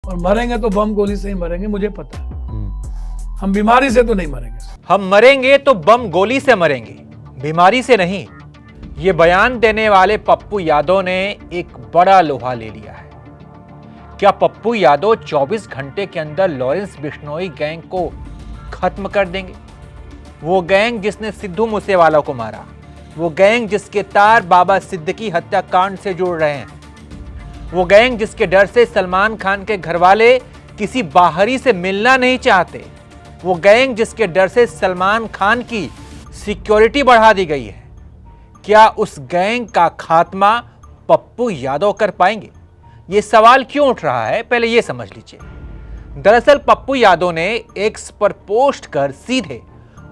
और मरेंगे तो बम गोली से ही मरेंगे, मुझे पता है। हम बीमारी से तो नहीं मरेंगे। हम मरेंगे तो बम गोली से मरेंगे, बीमारी से नहीं। ये बयान देने वाले पप्पू यादव ने एक बड़ा लोहा ले लिया है। क्या पप्पू यादव 24 घंटे के अंदर लॉरेंस बिश्नोई गैंग को खत्म कर देंगे? वो गैंग जिसने सिद्धू मूसेवाला को मारा, वो गैंग जिसके तार बाबा सिद्दीकी हत्याकांड से जुड़ रहे हैं, वो गैंग जिसके डर से सलमान खान के घरवाले किसी बाहरी से मिलना नहीं चाहते, वो गैंग जिसके डर से सलमान खान की सिक्योरिटी बढ़ा दी गई है। क्या उस गैंग का खात्मा पप्पू यादव कर पाएंगे? ये सवाल क्यों उठ रहा है, पहले ये समझ लीजिए। दरअसल पप्पू यादव ने एक्स पर पोस्ट कर सीधे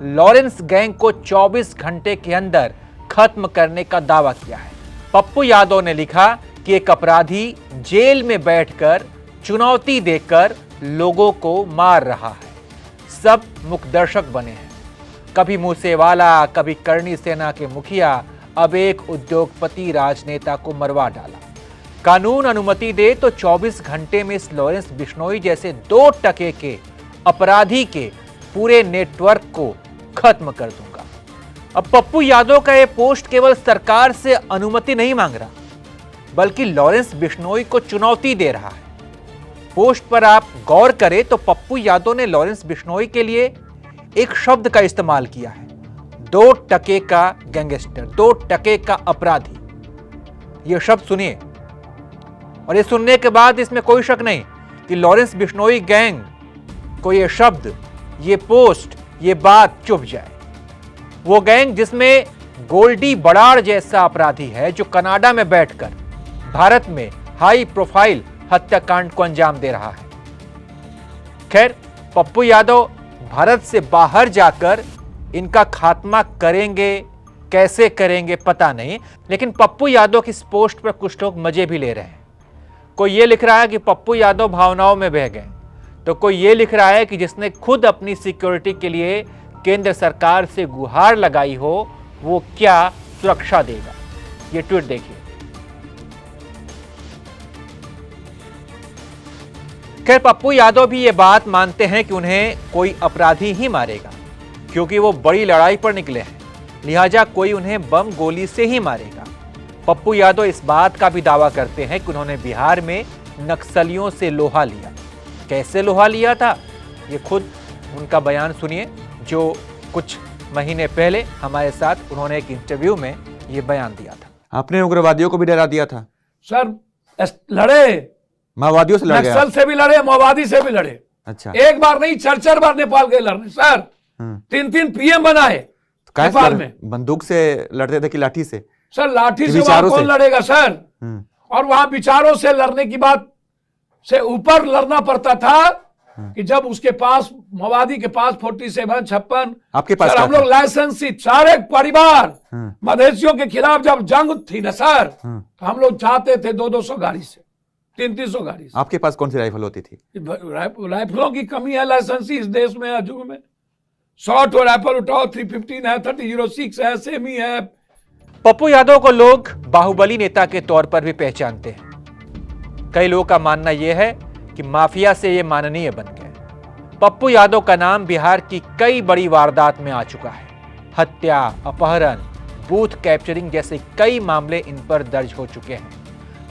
लॉरेंस गैंग को 24 घंटे के अंदर खत्म करने का दावा किया है। पप्पू यादव ने लिखा कि एक अपराधी जेल में बैठकर चुनौती देकर लोगों को मार रहा है। सब मुखदर्शक बने हैं, कभी मूसेवाला, कभी करणी सेना के मुखिया, अब एक उद्योगपति राजनेता को मरवा डाला। कानून अनुमति दे तो 24 घंटे में इस लॉरेंस बिश्नोई जैसे 2 टके के अपराधी के पूरे नेटवर्क को खत्म कर दूंगा। अब पप्पू यादव का यह पोस्ट केवल सरकार से अनुमति नहीं मांग रहा, बल्कि लॉरेंस बिश्नोई को चुनौती दे रहा है। पोस्ट पर आप गौर करें तो पप्पू यादव ने लॉरेंस बिश्नोई के लिए एक शब्द का इस्तेमाल किया है, 2 टके का गैंगस्टर, 2 टके का अपराधी। यह शब्द सुनिए, और ये सुनने के बाद इसमें कोई शक नहीं कि लॉरेंस बिश्नोई गैंग को यह शब्द, ये पोस्ट, ये बात चुभ जाए। वो गैंग जिसमें गोल्डी बराड़ जैसा अपराधी है, जो कनाडा में बैठकर भारत में हाई प्रोफाइल हत्याकांड को अंजाम दे रहा है। खैर, पप्पू यादव भारत से बाहर जाकर इनका खात्मा करेंगे, कैसे करेंगे पता नहीं, लेकिन पप्पू यादव की इस पोस्ट पर कुछ लोग मजे भी ले रहे हैं। कोई ये लिख रहा है कि पप्पू यादव भावनाओं में बह गए, तो कोई ये लिख रहा है कि जिसने खुद अपनी सिक्योरिटी के लिए केंद्र सरकार से गुहार लगाई हो, वो क्या सुरक्षा देगा। ये ट्वीट देखिए। खैर, पप्पू यादव भी ये बात मानते हैं कि उन्हें कोई अपराधी ही मारेगा, क्योंकि वो बड़ी लड़ाई पर निकले हैं, लिहाजा कोई उन्हें बम गोली से ही मारेगा। पप्पू यादव इस बात का भी दावा करते हैं कि उन्होंने बिहार में नक्सलियों से लोहा लिया। कैसे लोहा लिया था, ये खुद उनका बयान सुनिए, जो कुछ महीने पहले हमारे साथ उन्होंने एक इंटरव्यू में ये बयान दिया था। आपने उग्रवादियों को भी डरा दिया था? सर, लड़े, माओवादियों से लड़ गए, नक्सल से भी लड़े, माओवादी से भी लड़े। अच्छा, एक बार नहीं, 4 बार नेपाल गए लड़ने सर। 3 पीएम बनाए नेपाल में। बंदूक से लड़ते थे कि लाठी से? सर, लाठी से वहां कौन लड़ेगा सर। और वहां विचारों से लड़ने की बात से ऊपर लड़ना पड़ता था कि जब उसके पास, माओवादी के पास 47, 56, आपके पास सर, हम लोग लाइसेंस, सारे परिवार मधेसियों के खिलाफ जब जंग थी ना सर, तो हम लोग जाते थे 200 गाड़ी से, 300 गाड़ी से। आपके पास कौन सी राइफल होती थी? राइफलों की कमी है, लाइसेंस इस देश में है, जुग में 100 राइफल उठाओ, 315 है, 3006 है, सेमी है। पप्पू यादव को लोग बाहुबली नेता के तौर पर भी पहचानते हैं। कई लोगों का मानना यह है कि माफिया से ये माननीय बन गए। पप्पू यादव का नाम बिहार की कई बड़ी वारदात में आ चुका है। हत्या, अपहरण, बूथ कैप्चरिंग जैसे कई मामले इन पर दर्ज हो चुके हैं।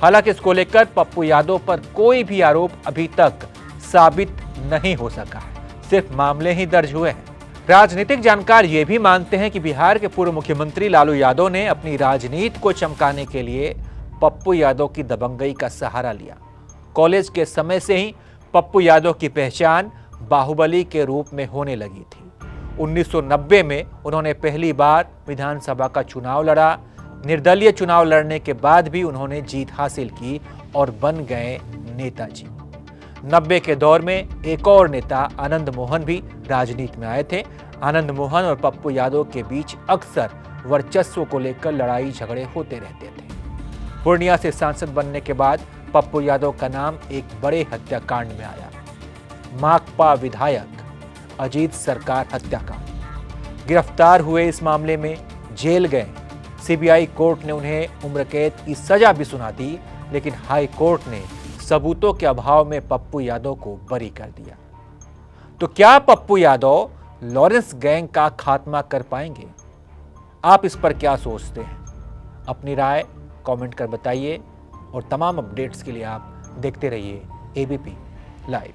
हालांकि इसको लेकर पप्पू यादव पर कोई भी आरोप अभी तक साबित नहीं हो सका है, सिर्फ मामले ही दर्ज हुए हैं। राजनीतिक जानकार ये भी मानते हैं कि बिहार के पूर्व मुख्यमंत्री लालू यादव ने अपनी राजनीति को चमकाने के लिए पप्पू यादव की दबंगई का सहारा लिया। कॉलेज के समय से ही पप्पू यादव की पहचान बाहुबली के रूप में होने लगी थी। 1990 में उन्होंने पहली बार विधानसभा का चुनाव लड़ा। निर्दलीय चुनाव लड़ने के बाद भी उन्होंने जीत हासिल की और बन गए नेताजी। 90 के दौर में एक और नेता आनंद मोहन भी राजनीति में आए थे। आनंद मोहन और पप्पू यादव के बीच अक्सर वर्चस्व को लेकर लड़ाई झगड़े होते रहते थे। पूर्णिया से सांसद बनने के बाद पप्पू यादव का नाम एक बड़े हत्याकांड में आया, माकपा विधायक अजीत सरकार हत्याकांड। गिरफ्तार हुए इस मामले में जेल गए। सीबीआई कोर्ट ने उन्हें उम्र कैद की सजा भी सुना दी, लेकिन हाई कोर्ट ने सबूतों के अभाव में पप्पू यादव को बरी कर दिया। तो क्या पप्पू यादव लॉरेंस गैंग का खात्मा कर पाएंगे? आप इस पर क्या सोचते हैं? अपनी राय कमेंट कर बताइए और तमाम अपडेट्स के लिए आप देखते रहिए एबीपी लाइव।